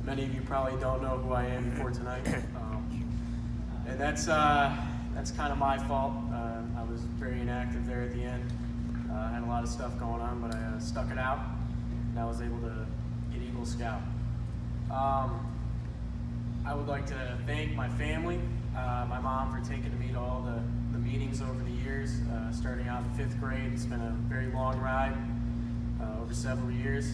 Many of you probably don't know who I am before tonight, and that's kind of my fault. I was very inactive there at the end. I had a lot of stuff going on, but I stuck it out, and I was able to get Eagle Scout. I would like to thank my family, my mom for taking me to all the meetings over the years, starting out in 5th grade. It's been a very long ride over several years.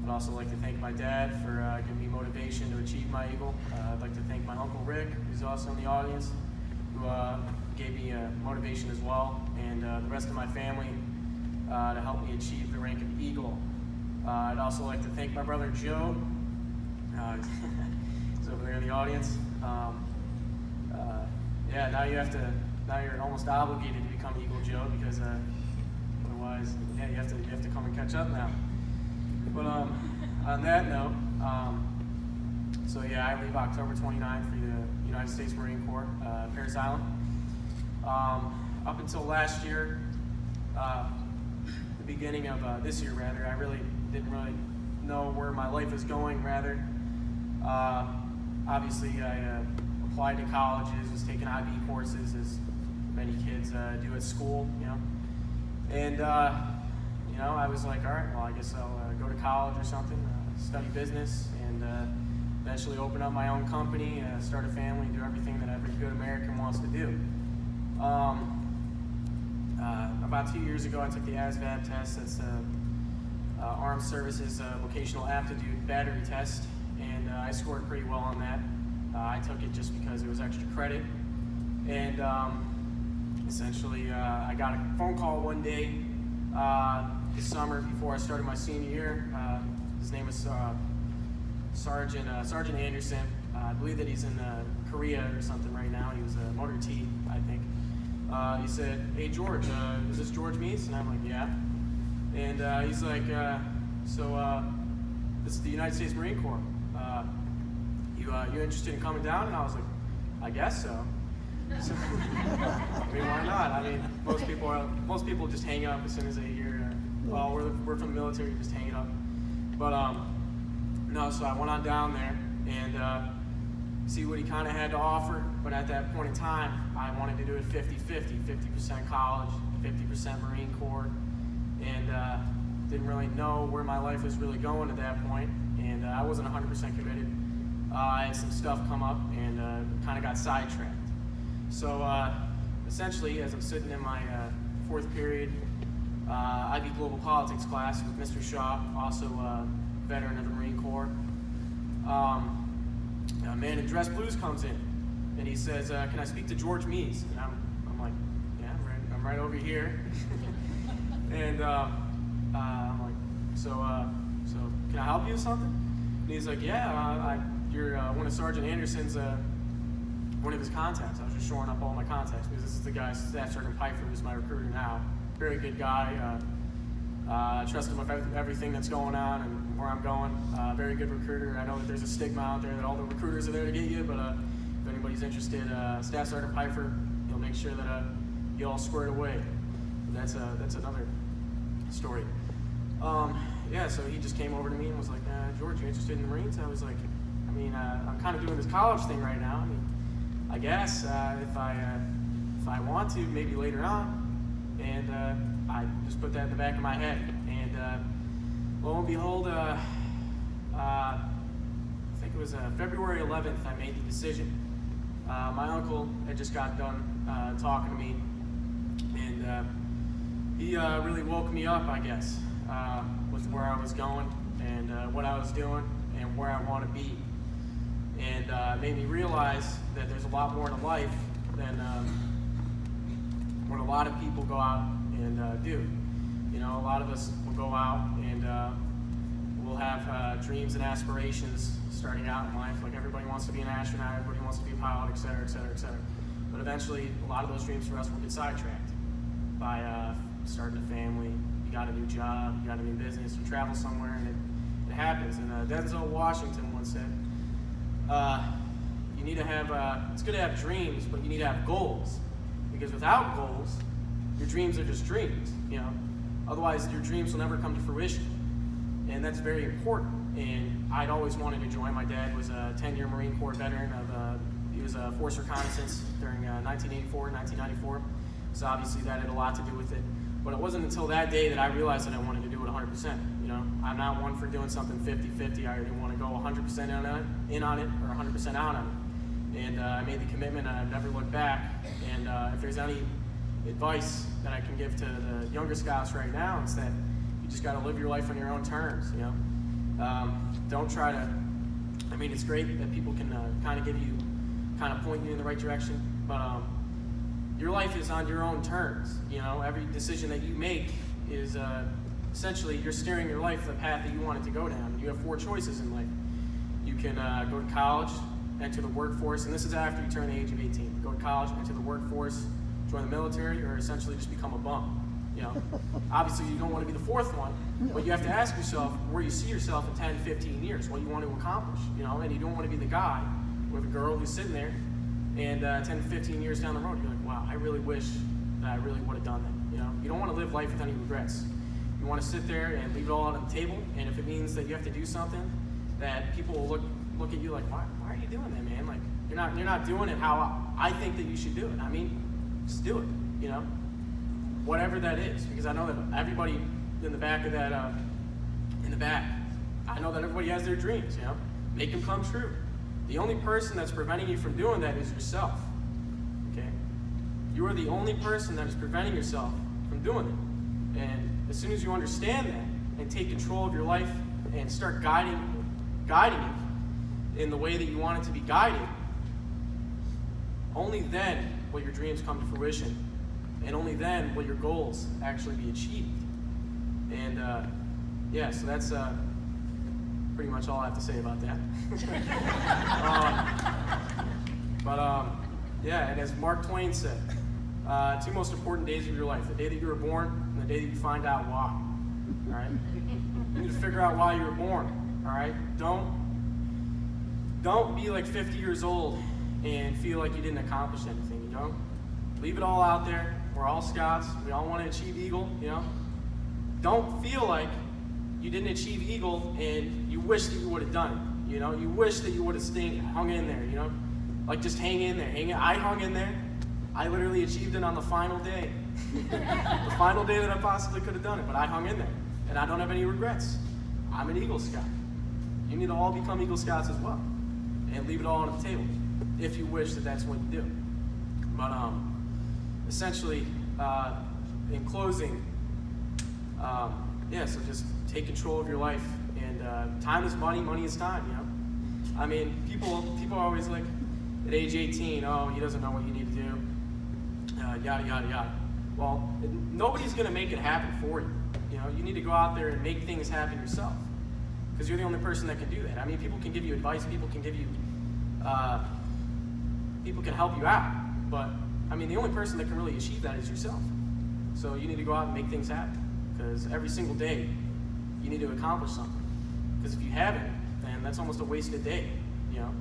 I'd also like to thank my dad for giving me motivation to achieve my Eagle. I'd like to thank my Uncle Rick, who's also in the audience, who gave me motivation as well, and the rest of my family to help me achieve the rank of Eagle. I'd also like to thank my brother Joe. He's over there in the audience. Now you're almost obligated to become Eagle Joe, because otherwise, you have to come and catch up now. But on that note, I leave October 29th for the United States Marine Corps, Parris Island. Up until last year, the beginning of this year rather, I really didn't know where my life was going rather. Obviously, I applied to colleges, was taking IB courses, as many kids do at school, and I was like, all right, well, I guess I'll go to college or something, study business, and eventually open up my own company, start a family, do everything that every good American wants to do. About 2 years ago, I took the ASVAB test. That's the Armed Services Vocational Aptitude Battery Test, and I scored pretty well on that. I took it just because it was extra credit, and essentially I got a phone call one day this summer before I started my senior year. His name was Sergeant Anderson. I believe that he's in Korea or something right now. He was a motor T, I think. He said, "Hey George, is this George Meese?" And I'm like, "Yeah." And he's like, "This is the United States Marine Corps. You interested in coming down?" And I was like, "I guess so." So, I mean, why not? I mean, most people just hang up as soon as they hear, "Well, we're from the military," just hang it up. But no, so I went on down there and see what he kind of had to offer. But at that point in time, I wanted to do it 50-50, 50% college, 50% Marine Corps, and didn't really know where my life was really going at that point, and I wasn't 100% committed. I had some stuff come up and kind of got sidetracked. So essentially, as I'm sitting in my 4th period IB Global Politics class with Mr. Shaw, also a veteran of the Marine Corps, a man in dress blues comes in, and he says, "Can I speak to George Meese?" And I'm like, "Yeah, I'm right over here." And I'm like, so can I help you with something? And he's like, "Yeah, you're one of Sergeant Anderson's, one of his contacts." I was just shoring up all my contacts, because this is the guy, Staff Sergeant Pfeiffer, who's my recruiter now. Very good guy. I trust him with everything that's going on and where I'm going. Very good recruiter. I know that there's a stigma out there that all the recruiters are there to get you, but if anybody's interested, Staff Sergeant Pfeiffer, he'll make sure that you all squared away. That's another story. So he just came over to me and was like, "George, you interested in the Marines?" I was like, I mean, I'm kind of doing this college thing right now. I mean, I guess if I want to, maybe later on. And I just put that in the back of my head. And lo and behold, I think it was February 11th, I made the decision. My uncle had just got done talking to me, and he really woke me up, I guess, with where I was going and what I was doing and where I want to be. And made me realize that there's a lot more to life than what a lot of people go out and do. A lot of us will go out and we'll have dreams and aspirations starting out in life. Like, everybody wants to be an astronaut, everybody wants to be a pilot, et cetera, et cetera, et cetera. But eventually, a lot of those dreams for us will get sidetracked by starting a family. You got a new job, you got a new business, you travel somewhere, and it happens. And Denzel Washington once said, you need to have, it's good to have dreams, but you need to have goals. Because without goals, your dreams are just dreams, Otherwise, your dreams will never come to fruition. And and that's very important. And I'd always wanted to join. My dad was a 10-year Marine Corps veteran. He was a force reconnaissance during 1984, 1994. So obviously that had a lot to do with it. But it wasn't until that day that I realized that I wanted to do it 100%. You know, I'm not one for doing something 50-50. I either want to go 100% in on it or 100% out on it. And I made the commitment, and I've never looked back. And if there's any advice that I can give to the younger scouts right now, it's that you just got to live your life on your own terms. You know, don't try to. I mean, it's great that people can kind of point you in the right direction, but your life is on your own terms. You know, every decision that you make is essentially you're steering your life the path that you want it to go down. You have 4 choices in life. You can go to college, enter the workforce, and this is after you turn the age of 18. Go to college, enter the workforce, join the military, or essentially just become a bum. You know, obviously you don't want to be the 4th one, but you have to ask yourself where you see yourself in 10, 15 years, what you want to accomplish. You know, and you don't want to be the guy or the girl who's sitting there, and 10 to 15 years down the road, you're like, wow, I really wish that I really would have done that. You know, you don't want to live life with any regrets. You want to sit there and leave it all out on the table, and if it means that you have to do something that people will look at you like, why are you doing that, man? Like, you're not doing it how I think that you should do it. I mean, just do it, you know, whatever that is, because I know that everybody in the back of that, I know that everybody has their dreams, you know, make them come true. The only person that's preventing you from doing that is yourself, okay? You are the only person that is preventing yourself from doing it. And as soon as you understand that and take control of your life and start guiding it in the way that you want it to be guided, only then will your dreams come to fruition, and only then will your goals actually be achieved. And yeah, so that's pretty much all I have to say about that. Yeah, and as Mark Twain said, 2 most important days of your life: the day that you were born and the day that you find out why. All right, you need to figure out why you were born. All right, don't be like 50 years old and feel like you didn't accomplish anything. You know, leave it all out there. We're all scouts. We all want to achieve Eagle. You know, don't feel like you didn't achieve Eagle and you wish that you would have done it. You know, you wish that you would have hung in there. You know, like just hang in there. I hung in there. I literally achieved it on the final day. The final day that I possibly could have done it, but I hung in there. And I don't have any regrets. I'm an Eagle Scout. You need to all become Eagle Scouts as well. And leave it all on the table, if you wish that that's what you do. But essentially, in closing, yeah, so just take control of your life. And time is money, money is time, you know? I mean, people are always like, at age 18, oh, he doesn't know what you need to do. Yada, yada, yada. Well, nobody's going to make it happen for you. You know, you need to go out there and make things happen yourself, because you're the only person that can do that. I mean, people can give you advice, people can help you out, but I mean, the only person that can really achieve that is yourself. So you need to go out and make things happen, because every single day you need to accomplish something. Because if you haven't, then that's almost a wasted day. You know,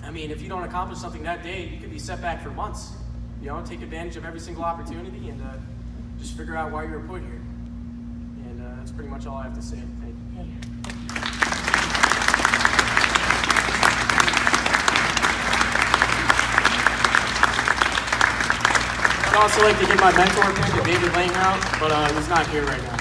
I mean, if you don't accomplish something that day, you could be set back for months. You know, take advantage of every single opportunity and just figure out why you were put here. And that's pretty much all I have to say. Thank you. I'd also like to give my mentor pick to David Langrout, but he's not here right now.